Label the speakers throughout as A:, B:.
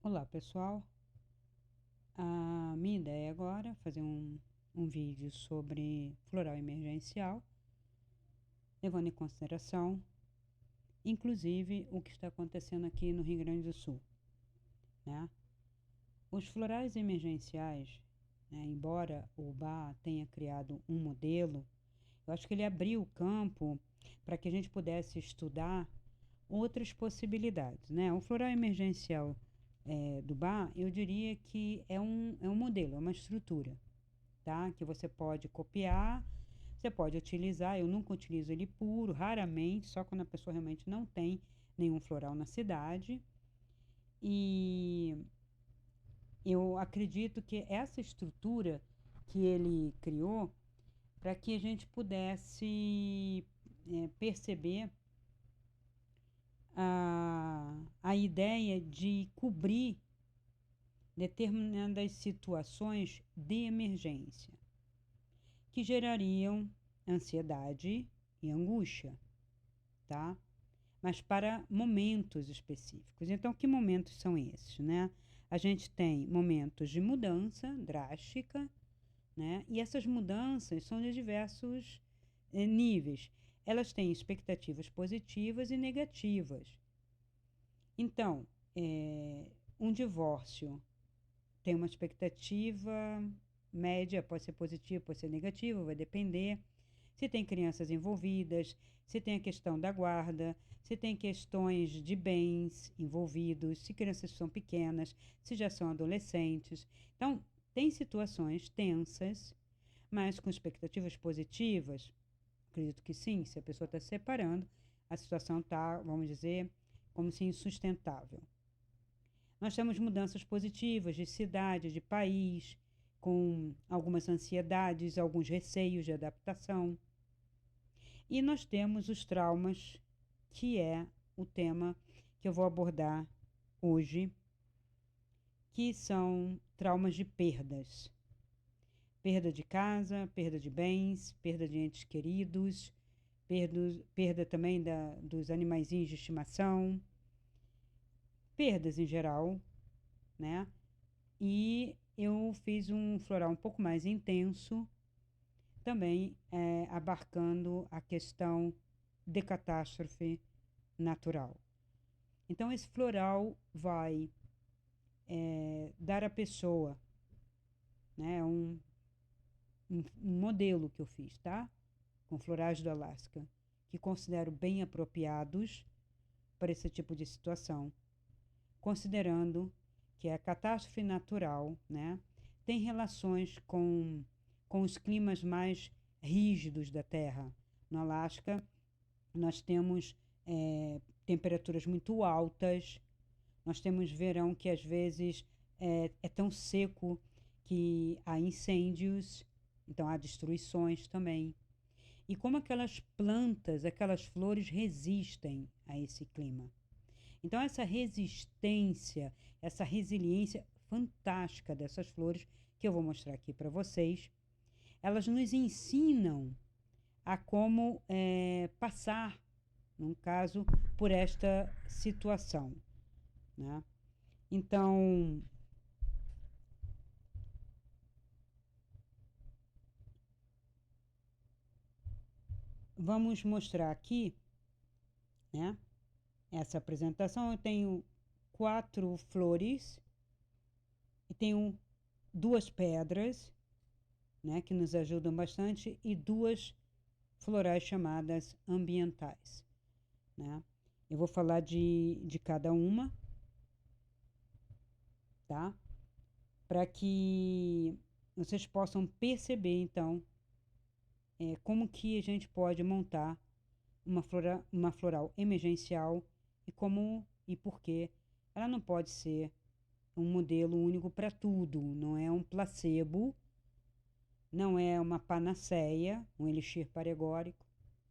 A: Olá pessoal, a minha ideia agora é fazer um vídeo sobre floral emergencial, levando em consideração, inclusive, o que está acontecendo aqui no Rio Grande do Sul, né? Os florais emergenciais, né, embora o Bach tenha criado um modelo, eu acho que ele abriu o campo para que a gente pudesse estudar outras possibilidades, né? O floral emergencial do Bach, eu diria que é um modelo, é uma estrutura, tá? Que você pode copiar, você pode utilizar. Eu nunca utilizo ele puro, raramente, só quando a pessoa realmente não tem nenhum floral na cidade. E eu acredito que essa estrutura que ele criou, para que a gente pudesse perceber a ideia de cobrir determinadas situações de emergência que gerariam ansiedade e angústia, tá? Mas para momentos específicos. Então, que momentos são esses, né? A gente tem momentos de mudança drástica, né? E essas mudanças são de diversos níveis. Elas têm expectativas positivas e negativas. Então, um divórcio tem uma expectativa média, pode ser positiva, pode ser negativa, vai depender. Se tem crianças envolvidas, se tem a questão da guarda, se tem questões de bens envolvidos, se crianças são pequenas, se já são adolescentes. Então, tem situações tensas, mas com expectativas positivas, acredito que sim, se a pessoa está se separando, a situação está, vamos dizer, como se insustentável. Nós temos mudanças positivas de cidade, de país, com algumas ansiedades, alguns receios de adaptação. E nós temos os traumas, que é o tema que eu vou abordar hoje, que são traumas de perdas. Perda de casa, perda de bens, perda de entes queridos, perda também dos animaizinhos de estimação, perdas em geral, né? E eu fiz um floral um pouco mais intenso, também abarcando a questão de catástrofe natural. Então, esse floral vai dar à pessoa, né, um modelo que eu fiz, tá? Com florais do Alasca, que considero bem apropriados para esse tipo de situação, considerando que a catástrofe natural, né, tem relações com os climas mais rígidos da Terra. No Alasca, nós temos temperaturas muito altas, nós temos verão que às vezes é tão seco que há incêndios, então há destruições também. E como aquelas plantas, aquelas flores resistem a esse clima. Então, essa resistência, essa resiliência fantástica dessas flores, que eu vou mostrar aqui para vocês, elas nos ensinam a como passar, num caso, por esta situação, né? Então, vamos mostrar aqui, né? Essa apresentação. Eu tenho 4 flores e tenho 2 pedras, né, que nos ajudam bastante, e 2 florais chamadas ambientais, né? Eu vou falar de cada uma, tá? Para que vocês possam perceber, então, como que a gente pode montar uma floral emergencial e como e por que ela não pode ser um modelo único para tudo, não é um placebo, não é uma panaceia, um elixir paregórico.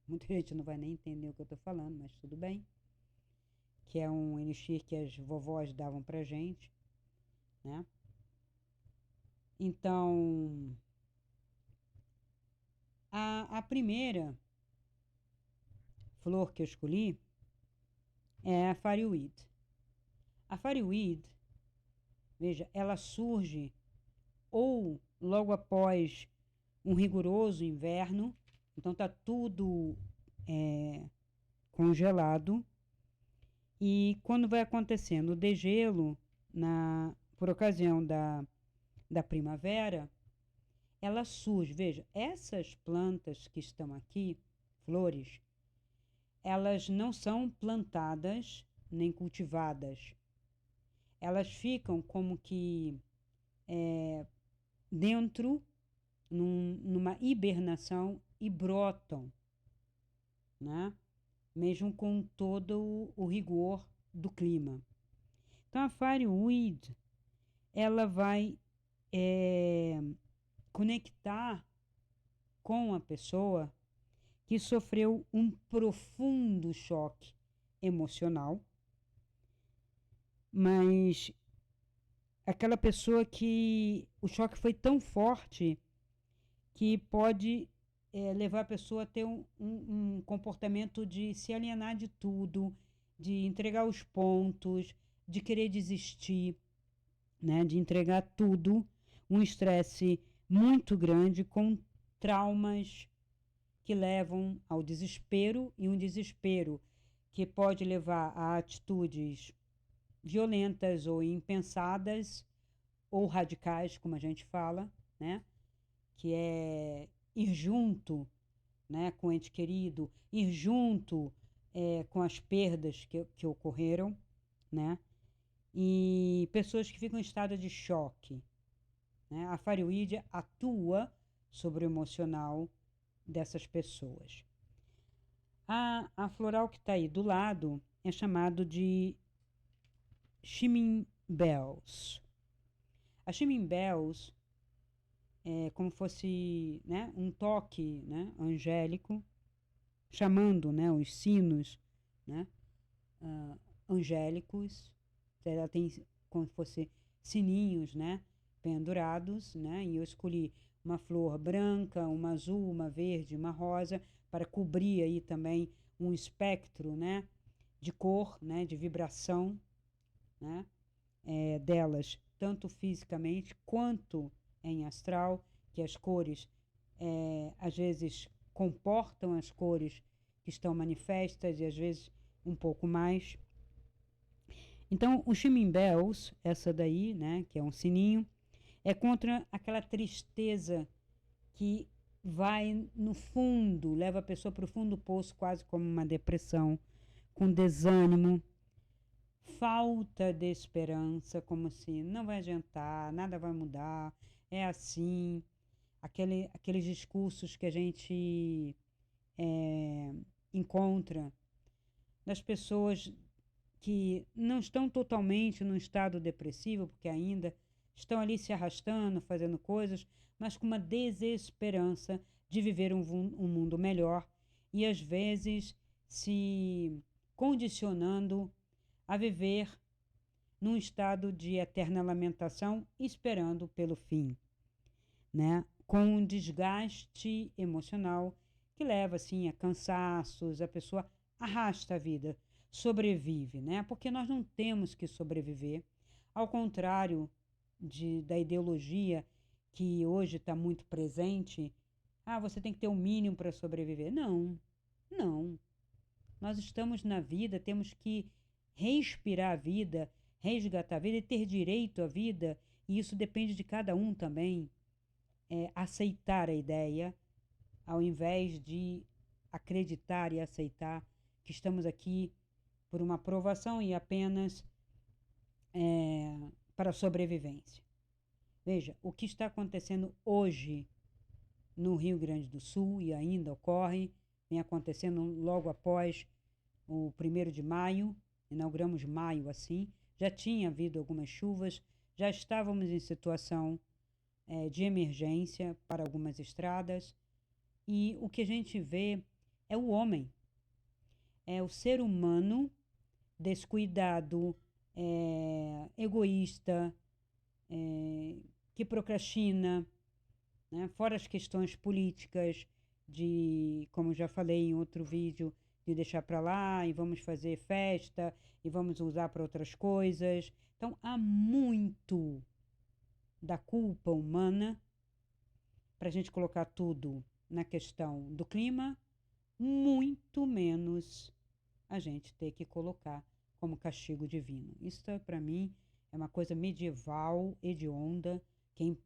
A: Muita gente não vai nem entender o que eu estou falando, mas tudo bem. Que é um elixir que as vovós davam pra gente, né? Então, a primeira flor que eu escolhi é a Fireweed. A Fireweed, Veja, ela surge ou logo após um rigoroso inverno, então está tudo congelado, e quando vai acontecendo o degelo, por ocasião da primavera, ela surge. Veja, essas plantas que estão aqui, flores, elas não são plantadas nem cultivadas. Elas ficam como que dentro, numa hibernação, e brotam, né? Mesmo com todo o rigor do clima. Então, a fireweed, ela vai conectar com a pessoa que sofreu um profundo choque emocional, mas aquela pessoa que o choque foi tão forte que pode levar a pessoa a ter um comportamento de se alienar de tudo, de entregar os pontos, de querer desistir, né? De entregar tudo, um estresse muito grande com traumas que levam ao desespero, e um desespero que pode levar a atitudes violentas ou impensadas ou radicais, como a gente fala, né? Que é ir junto, né, com o ente querido, ir junto com as perdas que ocorreram, né? E pessoas que ficam em estado de choque, né? A fireweed atua sobre o emocional dessas pessoas. A floral que está aí do lado é chamado de Shimming Bells. A Shimming Bells é como fosse, né, um toque, né, angélico, chamando, né, os sinos, né, angélicos. Ela tem como se fosse sininhos, né, pendurados, né, e eu escolhi uma flor branca, uma azul, uma verde, uma rosa, para cobrir aí também um espectro, né, de cor, né, de vibração, né, delas, tanto fisicamente quanto em astral, que as cores às vezes comportam as cores que estão manifestas e às vezes um pouco mais. Então, o Shimming Bells, essa daí, né, que é um sininho, é contra aquela tristeza que vai no fundo, leva a pessoa para o fundo do poço, quase como uma depressão, com desânimo, falta de esperança, como se não vai adiantar, nada vai mudar, é assim. Aqueles discursos que a gente encontra nas pessoas que não estão totalmente num estado depressivo, porque ainda estão ali se arrastando, fazendo coisas, mas com uma desesperança de viver um mundo melhor e às vezes se condicionando a viver num estado de eterna lamentação, esperando pelo fim, né? Com um desgaste emocional que leva assim a cansaços, a pessoa arrasta a vida, sobrevive, né? Porque nós não temos que sobreviver, ao contrário da ideologia que hoje está muito presente. Ah, você tem que ter o mínimo para sobreviver. Não, não. Nós estamos na vida, temos que respirar a vida, resgatar a vida e ter direito à vida, e isso depende de cada um também. Aceitar a ideia, ao invés de acreditar e aceitar que estamos aqui por uma aprovação e apenas para a sobrevivência. Veja, o que está acontecendo hoje no Rio Grande do Sul e ainda ocorre, vem acontecendo logo após o 1º de maio, inauguramos maio assim, já tinha havido algumas chuvas, já estávamos em situação de emergência para algumas estradas, e o que a gente vê é o homem, é o ser humano descuidado, egoísta, que procrastina, né? Fora as questões políticas, como já falei em outro vídeo, de deixar para lá e vamos fazer festa e vamos usar para outras coisas. Então, há muito da culpa humana para a gente colocar tudo na questão do clima, muito menos a gente ter que colocar como castigo divino. Isso, para mim, é uma coisa medieval, hedionda. Quem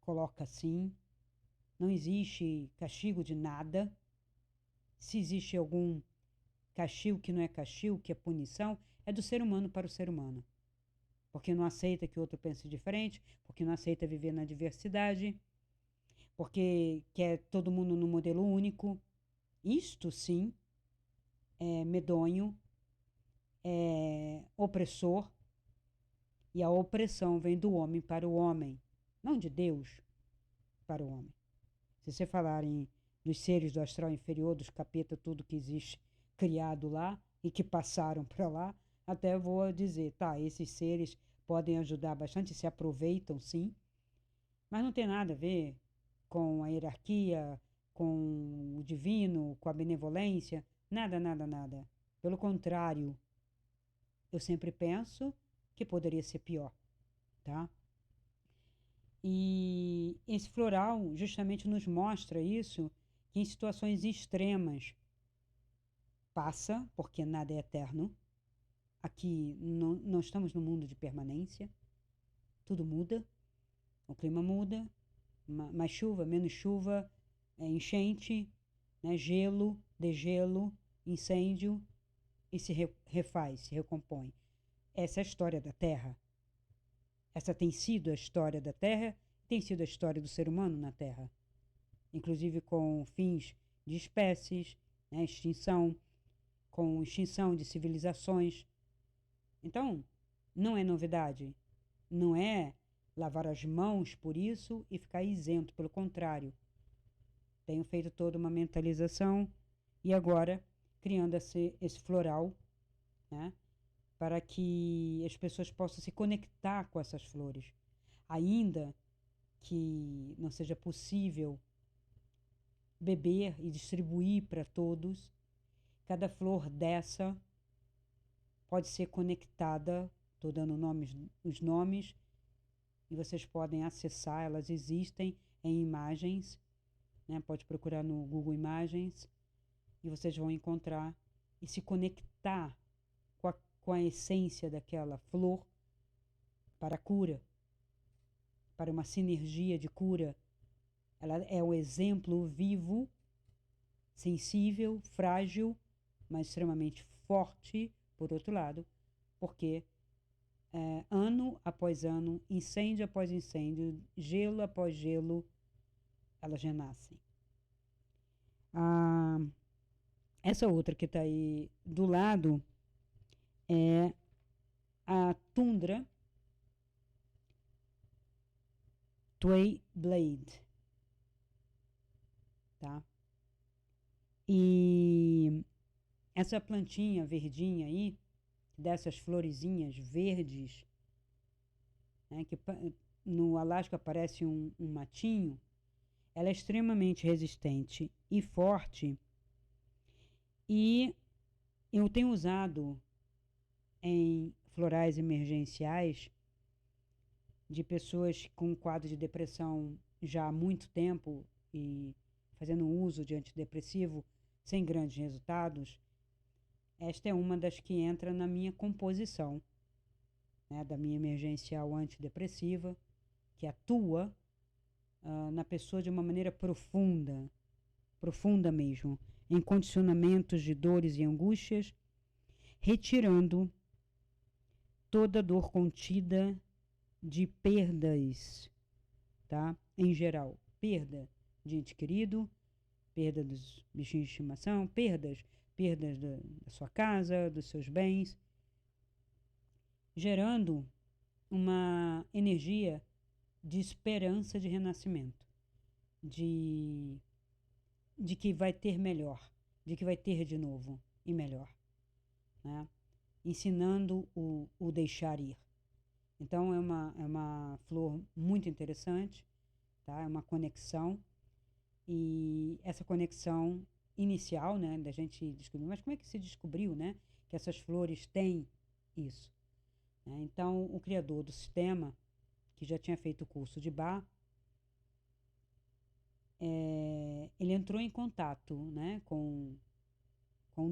A: coloca assim, não existe castigo de nada. Se existe algum castigo que não é castigo, que é punição, é do ser humano para o ser humano. Porque não aceita que o outro pense diferente, porque não aceita viver na diversidade, porque quer todo mundo num modelo único. Isto sim é medonho, é opressor, e a opressão vem do homem para o homem, não de Deus para o homem. Se você falar dos seres do astral inferior, dos capeta, tudo que existe criado lá e que passaram para lá, até vou dizer, tá, esses seres podem ajudar bastante, se aproveitam sim, mas não tem nada a ver com a hierarquia, com o divino, com a benevolência, nada, nada, nada. Pelo contrário, eu sempre penso que poderia ser pior, tá? E esse floral justamente nos mostra isso, que em situações extremas passa, porque nada é eterno. Aqui não estamos no mundo de permanência, tudo muda, o clima muda, mais chuva, menos chuva, enchente, né, gelo, degelo, incêndio, e se refaz, se recompõe. Essa é a história da Terra. Essa tem sido a história da Terra, tem sido a história do ser humano na Terra. Inclusive com fins de espécies, né, com extinção de civilizações. Então, não é novidade. Não é lavar as mãos por isso e ficar isento, pelo contrário. Tenho feito toda uma mentalização e agora criando esse floral, né, para que as pessoas possam se conectar com essas flores. Ainda que não seja possível beber e distribuir para todos, cada flor dessa pode ser conectada, estou dando os nomes, e vocês podem acessar, elas existem em imagens, né? Pode procurar no Google Imagens, e vocês vão encontrar e se conectar com a essência daquela flor para a cura, para uma sinergia de cura. Ela é o exemplo vivo, sensível, frágil, mas extremamente forte, por outro lado, porque ano após ano, incêndio após incêndio, gelo após gelo, elas renascem. Essa outra que está aí do lado é a Tundra Tway Blade, tá? E essa plantinha verdinha aí, dessas florezinhas verdes, né, que no Alasca parece um matinho, ela é extremamente resistente e forte. E eu tenho usado em florais emergenciais de pessoas com quadro de depressão já há muito tempo e fazendo uso de antidepressivo sem grandes resultados. Esta é uma das que entra na minha composição, né, da minha emergencial antidepressiva, que atua na pessoa de uma maneira profunda, profunda mesmo, em condicionamentos de dores e angústias, retirando toda dor contida de perdas, tá? Em geral, perda de ente querido, perda dos bichinhos de estimação, perdas da sua casa, dos seus bens, gerando uma energia de esperança de renascimento, de que vai ter melhor, de que vai ter de novo e melhor, né? Ensinando o deixar ir. Então, é uma flor muito interessante, tá? É uma conexão, e essa conexão inicial, né, da gente descobrir, mas como é que se descobriu, né, que essas flores têm isso, né? Então, o criador do sistema, que já tinha feito o curso de Bach, ele entrou em contato, né, com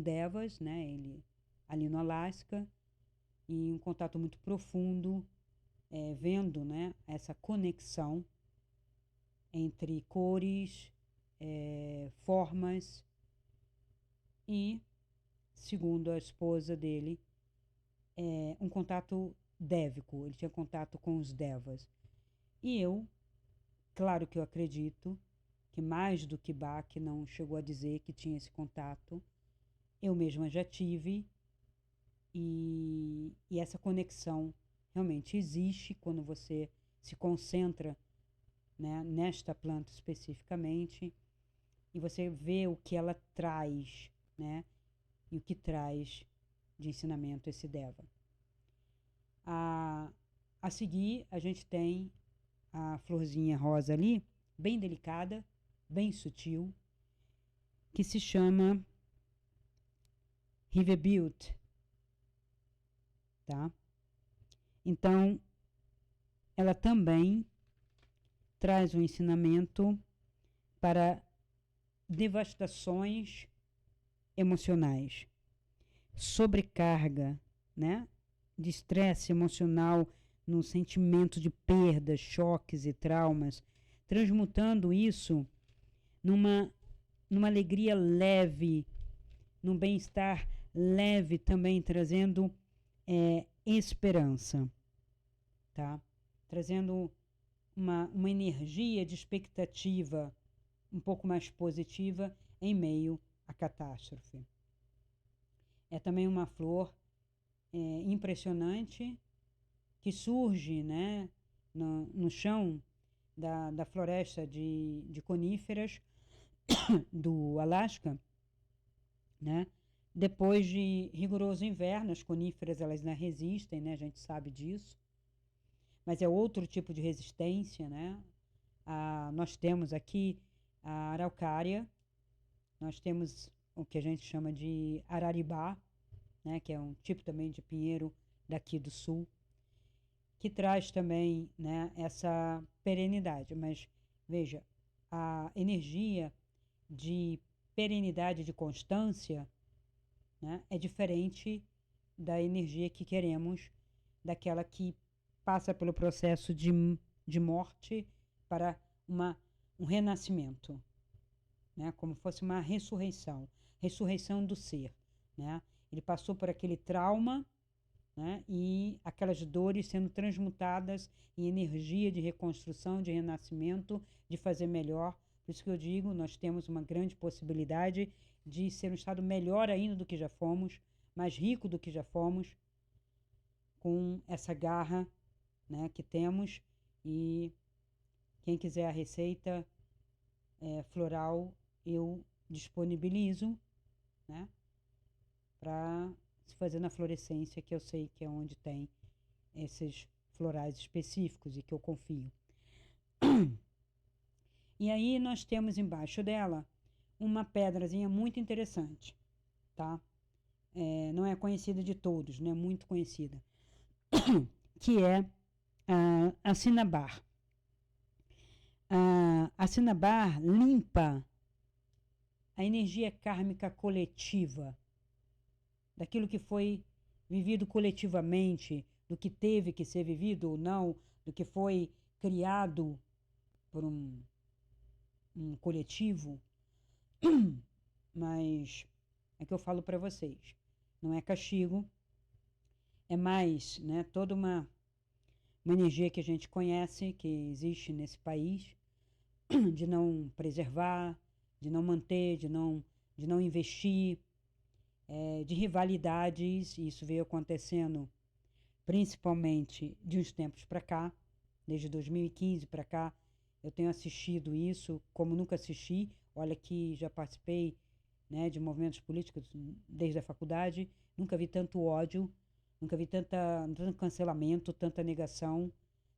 A: devas, né, ele ali no Alasca, e um contato muito profundo, vendo, né, essa conexão entre cores, formas e, segundo a esposa dele, um contato dévico, ele tinha contato com os devas. E eu, claro que eu acredito que mais do que Bach não chegou a dizer que tinha esse contato, eu mesma já tive, e essa conexão realmente existe quando você se concentra, né, nesta planta especificamente, e você vê o que ela traz, né, e o que traz de ensinamento esse Deva. A seguir, a gente tem a florzinha rosa ali, bem delicada, bem sutil, que se chama Riverbuilt, tá? Então, ela também traz um ensinamento para devastações emocionais, sobrecarga, né, de estresse emocional no sentimento de perdas, choques e traumas, transmutando isso numa alegria leve, num bem-estar leve também, trazendo esperança, tá? Trazendo uma energia de expectativa um pouco mais positiva em meio à catástrofe. É também uma flor impressionante que surge, né, no chão da floresta de coníferas do Alasca, né? Depois de rigoroso inverno, as coníferas elas não resistem, né? A gente sabe disso, mas é outro tipo de resistência, né? Nós temos aqui a araucária, nós temos o que a gente chama de araribá, né? Que é um tipo também de pinheiro daqui do sul, que traz também, né, essa perenidade. Mas veja, a energia de perenidade, de constância, né, é diferente da energia que queremos, daquela que passa pelo processo de morte para um renascimento, né, como fosse uma ressurreição do ser, né? Ele passou por aquele trauma, né, e aquelas dores sendo transmutadas em energia de reconstrução, de renascimento, de fazer melhor. Por isso que eu digo, nós temos uma grande possibilidade de ser um estado melhor ainda do que já fomos, mais rico do que já fomos, com essa garra, né, que temos. E quem quiser a receita floral, eu disponibilizo, né, para se fazer na florescência, que eu sei que é onde tem esses florais específicos e que eu confio. E aí nós temos embaixo dela uma pedrazinha muito interessante, tá? Não é conhecida de todos, não é muito conhecida, que é a cinnabar. A cinnabar limpa a energia kármica coletiva, daquilo que foi vivido coletivamente, do que teve que ser vivido ou não, do que foi criado por um coletivo. Mas é que eu falo para vocês, não é castigo, é mais, né, toda uma energia que a gente conhece, que existe nesse país, de não preservar, de não manter, de não investir, de rivalidades. Isso veio acontecendo principalmente de uns tempos para cá, desde 2015 para cá. Eu tenho assistido isso como nunca assisti. Olha que já participei, né, de movimentos políticos desde a faculdade, nunca vi tanto ódio, nunca vi tanto cancelamento, tanta negação,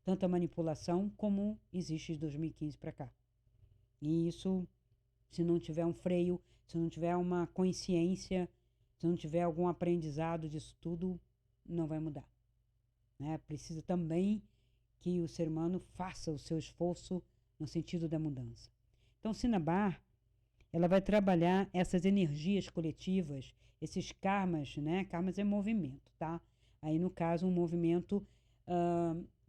A: tanta manipulação como existe de 2015 para cá. E isso, se não tiver um freio, Se não tiver uma consciência, se não tiver algum aprendizado disso tudo, não vai mudar, né? Precisa também que o ser humano faça o seu esforço no sentido da mudança. Então, Cinnabar, ela vai trabalhar essas energias coletivas, esses karmas, né? Karmas é movimento, tá? Aí, no caso, um movimento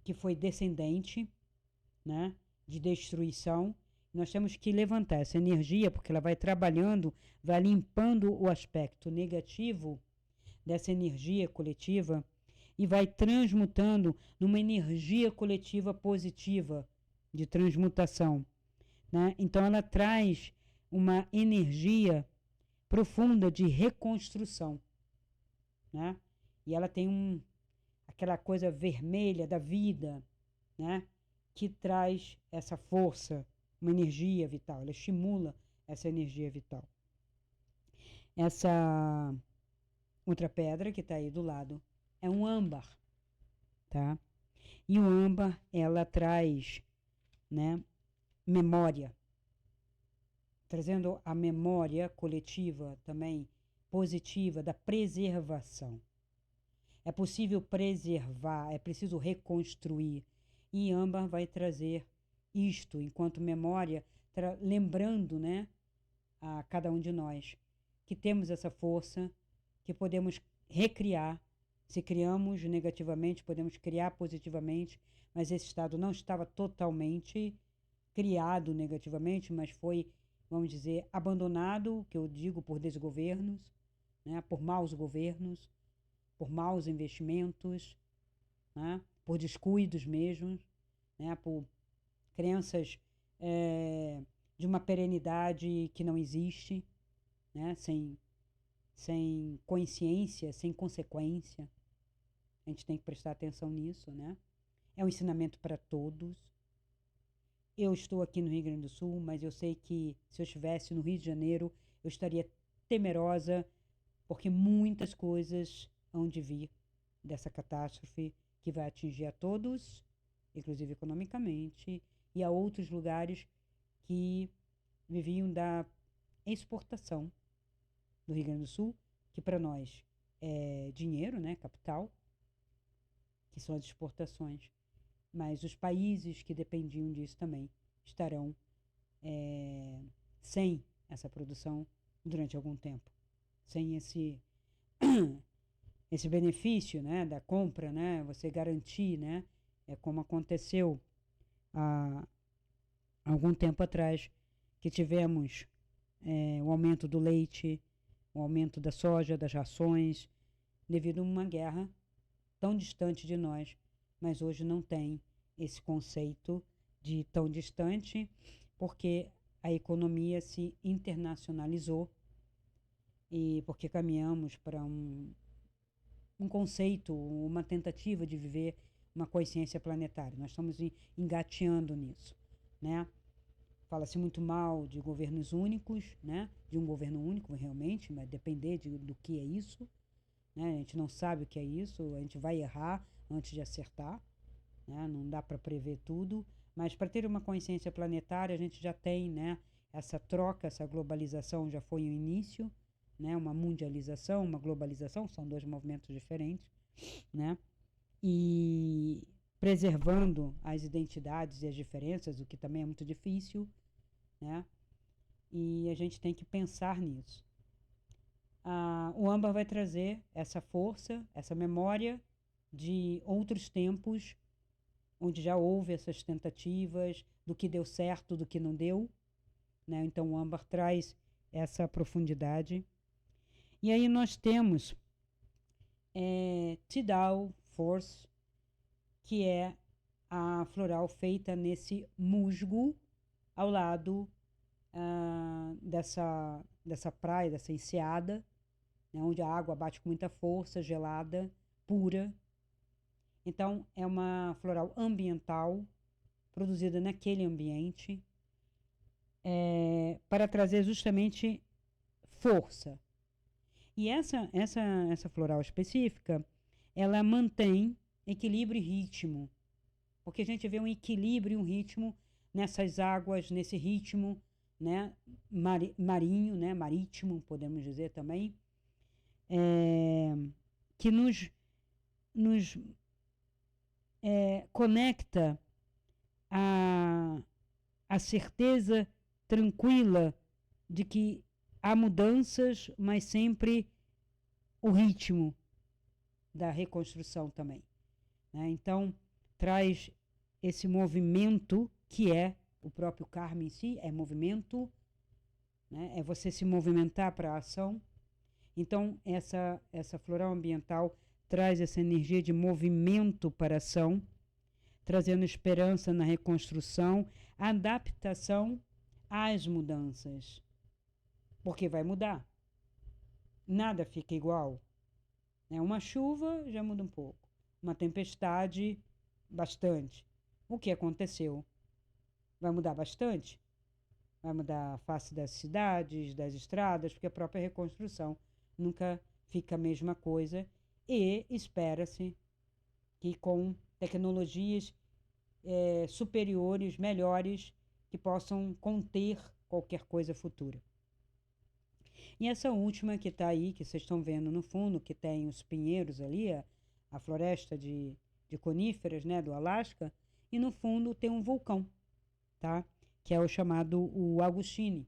A: que foi descendente, né? De destruição. Nós temos que levantar essa energia, porque ela vai trabalhando, vai limpando o aspecto negativo dessa energia coletiva e vai transmutando numa energia coletiva positiva de transmutação, né? Então ela traz uma energia profunda de reconstrução, né? E ela tem aquela coisa vermelha da vida, né? Que traz essa força, uma energia vital, ela estimula essa energia vital. Essa outra pedra que está aí do lado é um âmbar, tá? E o âmbar, ela traz, né, memória, trazendo a memória coletiva também positiva da preservação. É possível preservar, é preciso reconstruir. E âmbar vai trazer isto enquanto memória, lembrando, né, a cada um de nós que temos essa força, que podemos recriar. Se criamos negativamente, podemos criar positivamente, mas esse estado não estava totalmente criado negativamente, mas foi, vamos dizer, abandonado, que eu digo por desgovernos, né, por maus governos, por maus investimentos, né, por descuidos mesmo, né, por crenças de uma perenidade que não existe, né, sem consciência, sem consequência. A gente tem que prestar atenção nisso, né? É um ensinamento para todos. Eu estou aqui no Rio Grande do Sul, mas eu sei que se eu estivesse no Rio de Janeiro, eu estaria temerosa, porque muitas coisas hão de vir dessa catástrofe que vai atingir a todos, inclusive economicamente, e a outros lugares que viviam da exportação do Rio Grande do Sul, que para nós é dinheiro, né, capital, que são as exportações. Mas os países que dependiam disso também estarão sem essa produção durante algum tempo, sem esse benefício, né, da compra, né, você garantir, né, é como aconteceu há algum tempo atrás, que tivemos o aumento do leite, o aumento da soja, das rações, devido a uma guerra tão distante de nós, mas hoje não tem esse conceito de tão distante, porque a economia se internacionalizou e porque caminhamos para um conceito, uma tentativa de viver uma consciência planetária. Nós estamos engateando nisso, né? Fala-se muito mal de governos únicos, né? De um governo único, realmente, mas depender do que é isso, né? A gente não sabe o que é isso, a gente vai errar antes de acertar, né? Não dá para prever tudo, mas para ter uma consciência planetária, a gente já tem, né, essa troca, essa globalização já foi o início, né? Uma mundialização, uma globalização, são dois movimentos diferentes, né? E preservando as identidades e as diferenças, o que também é muito difícil, né? E a gente tem que pensar nisso. O âmbar vai trazer essa força, essa memória de outros tempos, onde já houve essas tentativas, do que deu certo, do que não deu, né? Então o âmbar traz essa profundidade. E aí nós temos Tidal Force, que é a floral feita nesse musgo ao lado dessa praia, dessa enseada, né, onde a água bate com muita força, gelada, pura. Então, é uma floral ambiental, produzida naquele ambiente, para trazer justamente força. E essa floral específica, ela mantém equilíbrio e ritmo, porque a gente vê um equilíbrio e um ritmo nessas águas, nesse ritmo, né, marinho, né, marítimo, podemos dizer também, que nos conecta a certeza tranquila de que há mudanças, mas sempre o ritmo da reconstrução também, né? Então, traz esse movimento que é o próprio karma em si, é movimento, né? É você se movimentar para a ação. Então, essa floral ambiental traz essa energia de movimento para a ação, trazendo esperança na reconstrução, adaptação às mudanças, porque vai mudar. Nada fica igual. Uma chuva já muda um pouco, uma tempestade, bastante. O que aconteceu? Vai mudar bastante? Vai mudar a face das cidades, das estradas, porque a própria reconstrução nunca fica a mesma coisa, e espera-se que com tecnologias superiores, melhores, que possam conter qualquer coisa futura. E essa última que está aí, que vocês estão vendo no fundo, que tem os pinheiros ali, a floresta de coníferas, né, do Alasca, e no fundo tem um vulcão, tá? Que é o chamado o Augustine.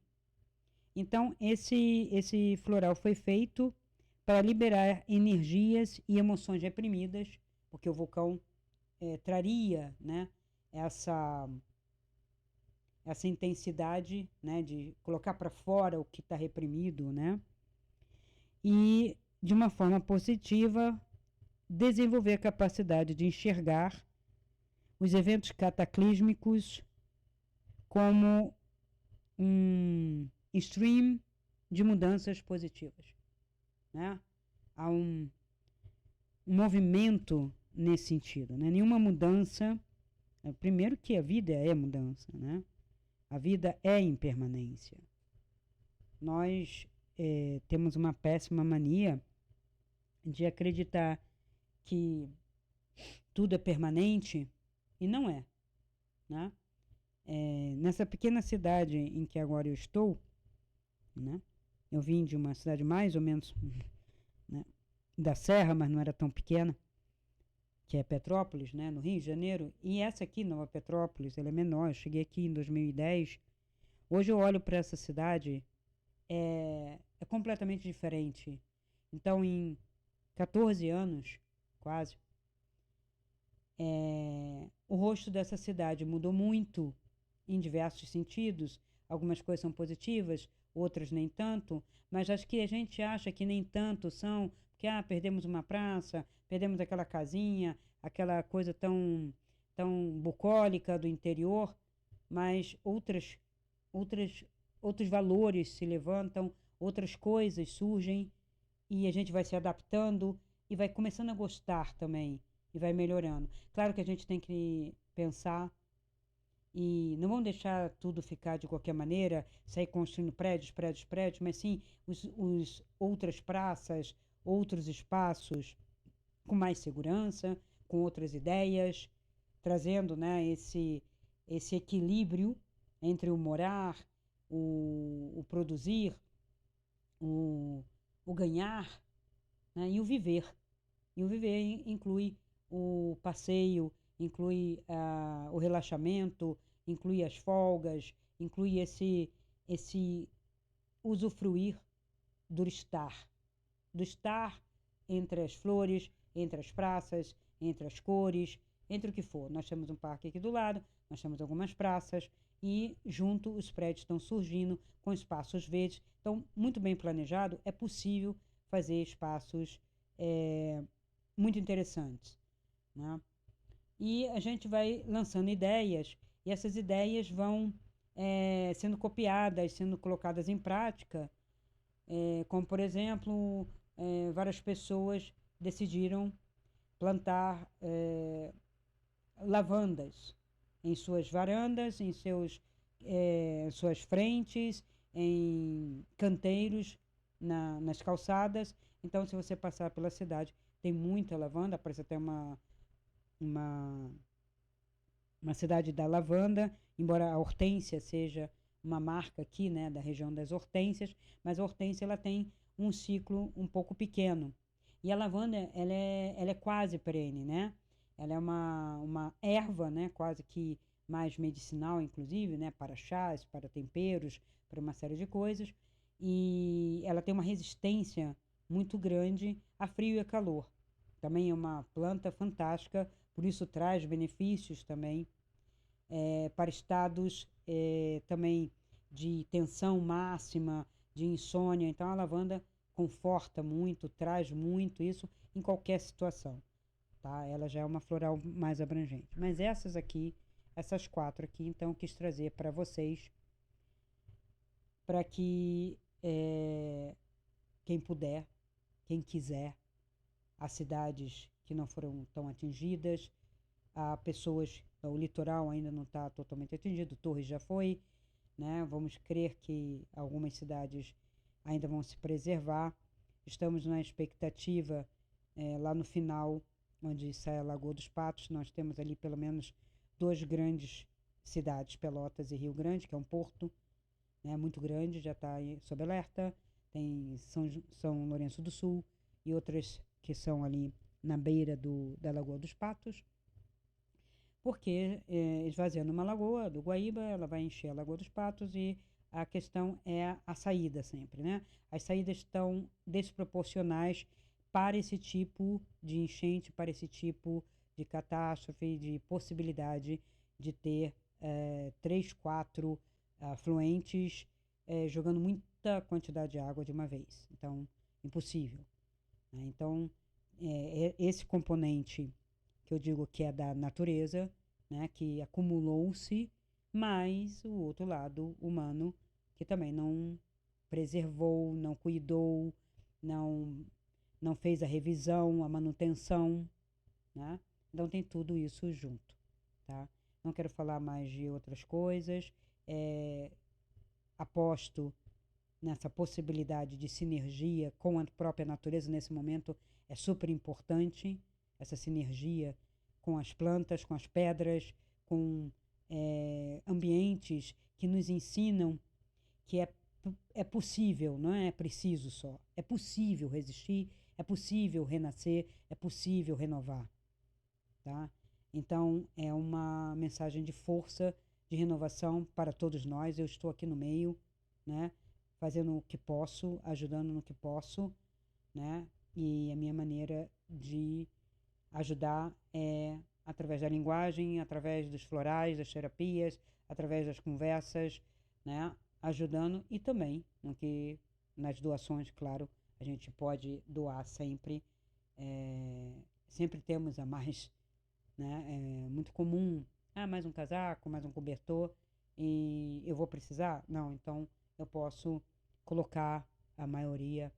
A: Então, esse floral foi feito para liberar energias e emoções reprimidas, porque o vulcão traria, né, essa intensidade, né, de colocar para fora o que está reprimido, né, e de uma forma positiva desenvolver a capacidade de enxergar os eventos cataclísmicos como um stream de mudanças positivas, né? Há um movimento nesse sentido, né? Nenhuma mudança, primeiro que a vida é mudança, né? A vida é impermanência. Nós temos uma péssima mania de acreditar que tudo é permanente e não é, né? Nessa pequena cidade em que agora eu estou, né? Eu vim de uma cidade mais ou menos, né, da Serra, mas não era tão pequena, que é Petrópolis, né, no Rio de Janeiro. E essa aqui, Nova Petrópolis, ela é menor. Eu cheguei aqui em 2010. Hoje eu olho para essa cidade, é completamente diferente. Então, em 14 anos, quase, o rosto dessa cidade mudou muito em diversos sentidos. Algumas coisas são positivas, outras nem tanto, mas acho que a gente acha que nem tanto são, porque perdemos uma praça, perdemos aquela casinha, aquela coisa tão bucólica do interior, mas outros valores se levantam, outras coisas surgem e a gente vai se adaptando e vai começando a gostar também e vai melhorando. Claro que a gente tem que pensar e não vamos deixar tudo ficar de qualquer maneira, sair construindo prédios, mas sim os outras praças, outros espaços com mais segurança, com outras ideias, trazendo, né, esse equilíbrio entre o morar, o produzir, o ganhar, né, e o viver. E o viver inclui o passeio, inclui o relaxamento, inclui as folgas, inclui esse usufruir do estar entre as flores, entre as praças, entre as cores, entre o que for. Nós temos um parque aqui do lado, nós temos algumas praças e junto os prédios estão surgindo com espaços verdes. Então, muito bem planejado, é possível fazer espaços muito interessantes, né? E a gente vai lançando ideias e essas ideias vão sendo copiadas, sendo colocadas em prática, como, por exemplo, várias pessoas decidiram plantar lavandas em suas varandas, em suas frentes, em canteiros, nas calçadas. Então, se você passar pela cidade, tem muita lavanda, parece até uma cidade da lavanda, embora a hortênsia seja uma marca aqui, né, da região das hortênsias, mas a hortênsia ela tem um ciclo um pouco pequeno. E a lavanda, ela é quase perene, né? Ela é uma erva, né, quase que mais medicinal, inclusive, né, para chás, para temperos, para uma série de coisas. E ela tem uma resistência muito grande a frio e a calor. Também é uma planta fantástica, por isso traz benefícios também para estados também de tensão máxima, de insônia. Então a lavanda conforta muito, traz muito isso em qualquer situação, tá? Ela já é uma floral mais abrangente. Mas essas aqui, essas 4 aqui, então eu quis trazer para vocês, para que quem puder, quem quiser, há cidades que não foram tão atingidas, há pessoas, o litoral ainda não está totalmente atingido, Torres já foi, né? Vamos crer que algumas cidades ainda vão se preservar. Estamos na expectativa, lá no final, onde sai a Lagoa dos Patos, nós temos ali pelo menos 2 grandes cidades, Pelotas e Rio Grande, que é um porto, né, muito grande, já está sob alerta. Tem São Lourenço do Sul e outras que são ali na beira da Lagoa dos Patos, porque esvaziando uma lagoa do Guaíba, ela vai encher a Lagoa dos Patos e a questão é a saída sempre, né? As saídas estão desproporcionais para esse tipo de enchente, para esse tipo de catástrofe, de possibilidade de ter 3, 4 afluentes jogando muita quantidade de água de uma vez. Então, impossível, né? Então, esse componente que eu digo que é da natureza, né, que acumulou-se, mas o outro lado humano que também não preservou, não cuidou, não, não fez a revisão, a manutenção, né? Então tem tudo isso junto, tá? Não quero falar mais de outras coisas, aposto nessa possibilidade de sinergia com a própria natureza nesse momento é super importante, essa sinergia com as plantas, com as pedras, com ambientes que nos ensinam que é possível, não é preciso só, é possível resistir, é possível renascer, é possível renovar, tá? Então é uma mensagem de força, de renovação para todos nós. Eu estou aqui no meio, né? Fazendo o que posso, ajudando no que posso, né? E a minha maneira de ajudar é através da linguagem, através dos florais, das terapias, através das conversas, né? Ajudando e também no que nas doações, claro, a gente pode doar sempre. Sempre temos a mais, né? É muito comum, mais um casaco, mais um cobertor, e eu vou precisar? Não, então eu posso colocar a maioria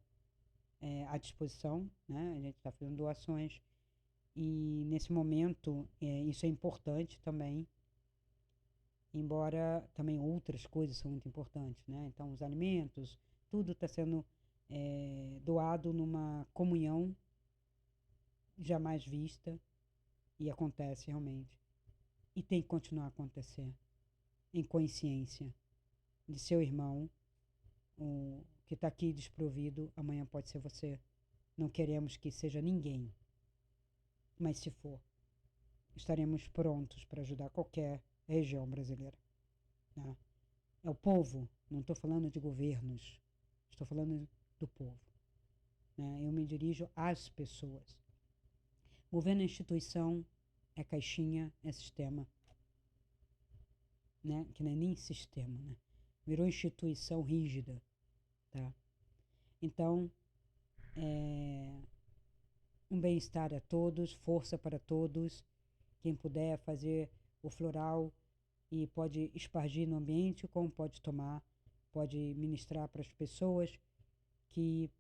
A: à disposição, né? A gente está fazendo doações e nesse momento isso é importante também, embora também outras coisas são muito importantes, né? Então os alimentos, tudo está sendo doado numa comunhão jamais vista e acontece realmente. E tem que continuar a acontecer em consciência de seu irmão, o que está aqui desprovido, amanhã pode ser você. Não queremos que seja ninguém, mas se for, estaremos prontos para ajudar qualquer região brasileira, né? É o povo, não estou falando de governos, estou falando do povo, né? Eu me dirijo às pessoas. Governo é instituição, é caixinha, é sistema, né? Que não é nem sistema, né? Virou instituição rígida, tá? Então, um bem-estar a todos, força para todos. Quem puder fazer o floral e pode espargir no ambiente, como pode tomar, pode ministrar para as pessoas que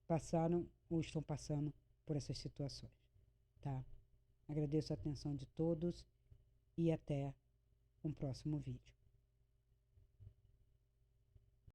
A: passaram ou estão passando por essas situações, tá? Agradeço a atenção de todos e até um próximo vídeo.